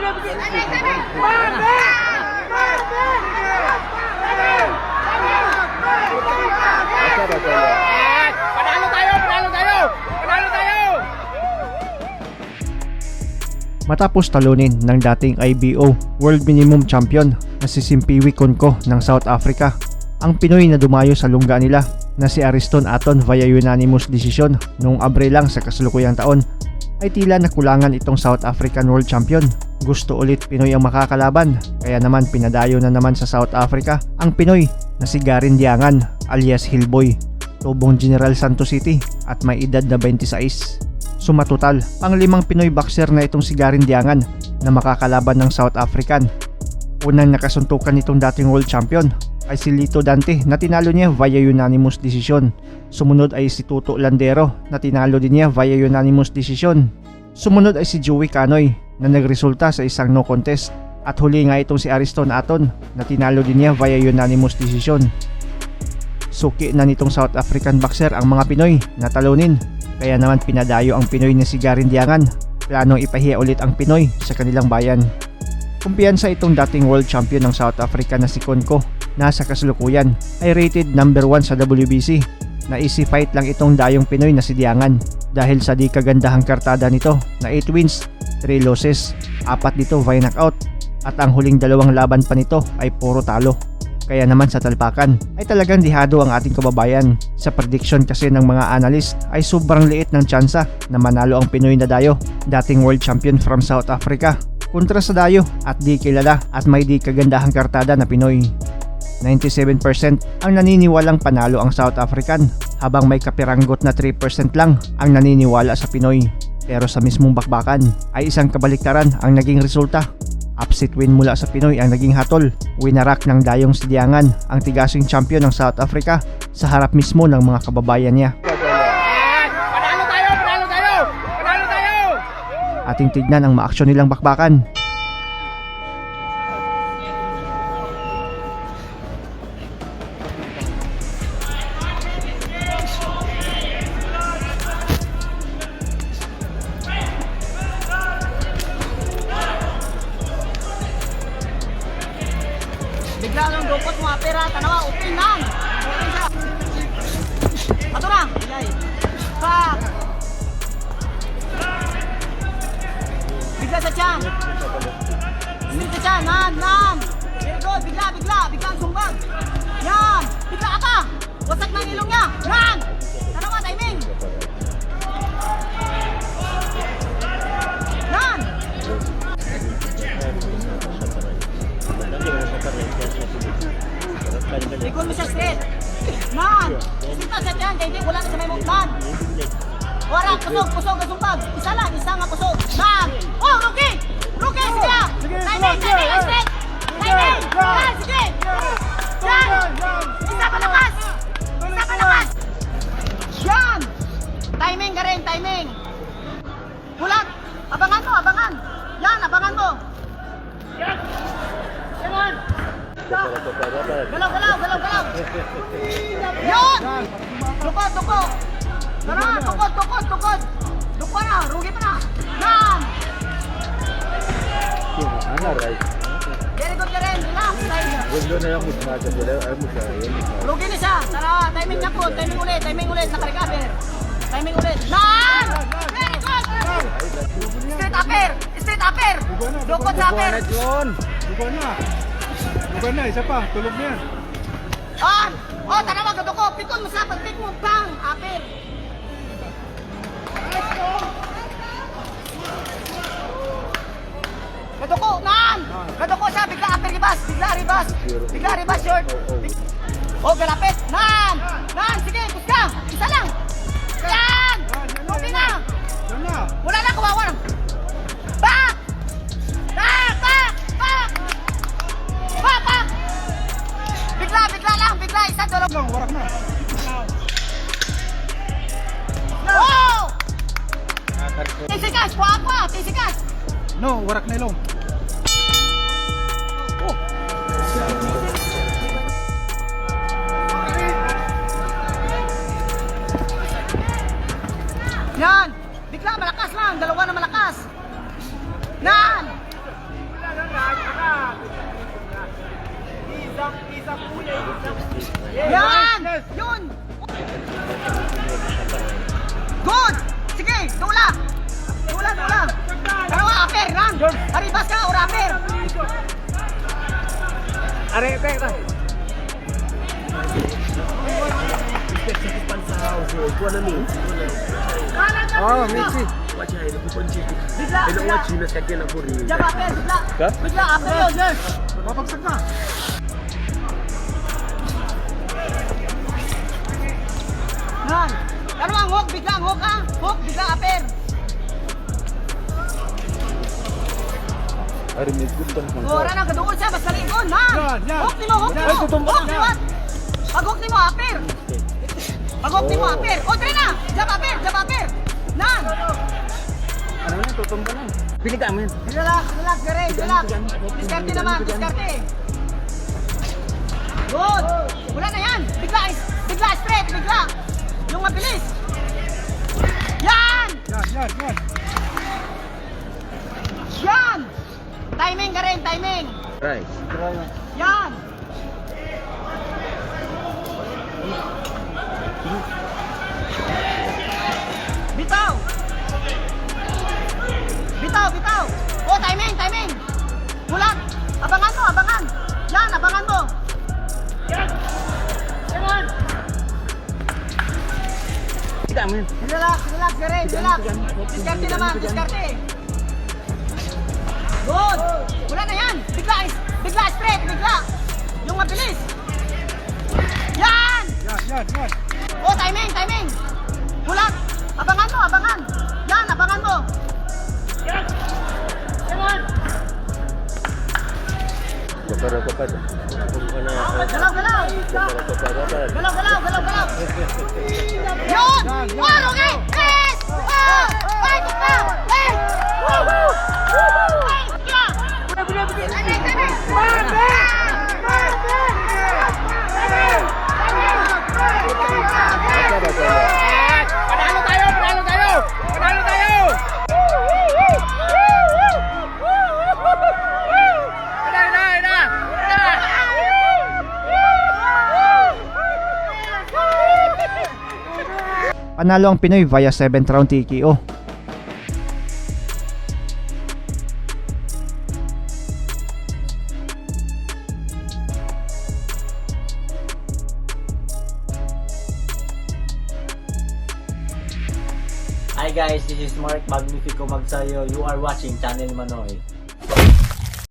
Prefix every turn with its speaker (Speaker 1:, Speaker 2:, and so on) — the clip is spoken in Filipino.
Speaker 1: Panalo tayo! Panalo tayo! Panalo tayo!
Speaker 2: Matapos talunin ng dating IBO World Minimum Champion na si Simpiwi Konko ng South Africa, ang Pinoy na dumayo sa lungga nila na si Ariston Aton via unanimous decision noong Abril lang sa kasalukuyang taon ay tila nakulangan itong South African World Champion. Gusto ulit Pinoy ang makakalaban, kaya naman pinadayo na naman sa South Africa ang Pinoy na si Garin Diangan alias Hillboy, tubong General Santos City at may edad na 26. Sumatotal, pang-limang Pinoy boxer na itong si Garin Diangan na makakalaban ng South African. Unang nakasuntukan nitong dating world champion ay si Lito Dante na tinalo niya via unanimous decision. Sumunod ay si Tuto Landero na tinalo din niya via unanimous decision. Sumunod ay si Joey Canoy na nagresulta sa isang no contest. At huli nga itong si Ariston Aton na tinalo din niya via unanimous decision. Suki na nitong South African boxer ang mga Pinoy na talunin, kaya naman pinadayo ang Pinoy na si Garin Diangan. Planong ipahiya ulit ang Pinoy sa kanilang bayan. Kumpiyansa itong dating world champion ng South Africa na si Konko na sa kasalukuyan ay rated number 1 sa WBC. Na easy fight lang itong dayong Pinoy na si Diangan dahil sa di kagandahang kartada nito na 8 wins, 3 losses, 4 dito via knockout at ang huling dalawang laban pa nito ay puro talo. Kaya naman sa talpakan ay talagang dihado ang ating kababayan. Sa prediction kasi ng mga analyst ay sobrang liit ng tsansa na manalo ang Pinoy na dayo, dating world champion from South Africa, kontra sa dayo at di kilala at may di kagandahang kartada na Pinoy. 97% ang naniniwalang panalo ang South African, habang may kapiranggot na 3% lang ang naniniwala sa Pinoy. Pero sa mismong bakbakan ay isang kabaliktaran ang naging resulta. Upset win mula sa Pinoy ang naging hatol. Winarak ng dayong si Diangan ang tigasing champion ng South Africa sa harap mismo ng mga kababayan niya.
Speaker 1: Panalo tayo! Panalo tayo! Panalo tayo!
Speaker 2: Ating tignan ang maaksyon nilang bakbakan.
Speaker 1: Bigla lang dukot mo pera, tanawa, open lang. Open siya. Ato na. Back. Bigla sa tiyan. Bigla sa tiyan, nan. Very good, bigla ang sumbag. Yan, bigla ka. Wasak na ilong niya. Yan. Tanawa, timing. Yan. Ikon mo siya straight. Man! Isita siya dyan, kaya hindi, wala na sa may muklan. Wala, kusog ang sumpag. Isa lang, isa nga kusog. Man! Oh, Rookie! Rookie, sige! Timing, straight! Timing! Yan, sige! Yan! Isa palakas! Isa palakas! Yan! Timing ka rin, timing! Bulat! Abangan mo, abangan! Yan, abangan mo! Yan! Yan! Galaw! Yun! Tukod! Tara, tukod! Tukod na, rugi pa na! Yan! Very good ka rin, relax! Rugi na siya, tara, timing na po, timing ulit, nakarecover. Timing ulit, yan! Very good! Straight upper! Tukod sa upper!
Speaker 3: Bukan na, isa pa, tulog na yan.
Speaker 1: Oh, tara wag ko. Pikon mo sa pagpik mo bang, apir. Kadoko sa bigla apir bigla ribas short. Oh, galapit. Nan, sige, puska. Isa lang. Yan. Okay na. Wala na kawawa. Back. Bigla, isa dalawa.
Speaker 3: Lang, warak na.
Speaker 1: Oh! Tisikas, kuha, tisikas.
Speaker 3: No, warak na ilong. Oh.
Speaker 1: Yan! Bigla, malakas lang. Dalawa na malakas. Yan! Haribas ka, or upper. Kanan ka,
Speaker 3: Oh,
Speaker 1: bigla.
Speaker 3: Mitzi.
Speaker 1: Bigla, bigla. Jab upper, bigla. Bigla, upper yun, yes.
Speaker 3: Mapagsak na.
Speaker 1: Yan. Ano ang hook? Bigla ang hook ha? Hook, bigla upper. Ora na, kaduol siya, basta lingon, man.
Speaker 3: Yan.
Speaker 1: Hook ni mo, hook ni mo.
Speaker 3: Ay, tutumba
Speaker 1: Hook
Speaker 3: na.
Speaker 1: ni mo. Pag hook ni mo, upper. Pag hook ni mo, upper. O, tira na. Jab upper, jab upper. Nan.
Speaker 3: Ano na, tutumba na. Pili ka amin.
Speaker 1: Relax, relax, gare, relax. Diskarte naman, diskarte. Good. Wala na yan. Bigla straight, bigla. Yung mabilis. Yan!
Speaker 3: Yan.
Speaker 1: Yan! Timing ka rin, timing.
Speaker 4: Right.
Speaker 1: Yan! Bitaw! Bitaw! Oh, timing! Bulat! Abangan mo, abangan! Yan, abangan mo! Yan!
Speaker 3: Pili ka amin.
Speaker 1: Relax, Garen, relax! Diskarte naman, diskarte! Good! Wala na yan! Bigla straight, bigla! Yung mabilis! Yan!
Speaker 3: Yan.
Speaker 1: Oh, timing! Bulat! Abangan mo, abangan! Yan, abangan mo! Yan!
Speaker 4: Kapar.
Speaker 1: Galaw! Yun! Oh, okay! Yes! Oh! Fight it now! Yes! Woo-hoo!
Speaker 2: Panalo ang Pinoy via 7th round TKO.
Speaker 5: Hi guys, this is Mark Magnifico Magsayo. You are watching Channel Manoy.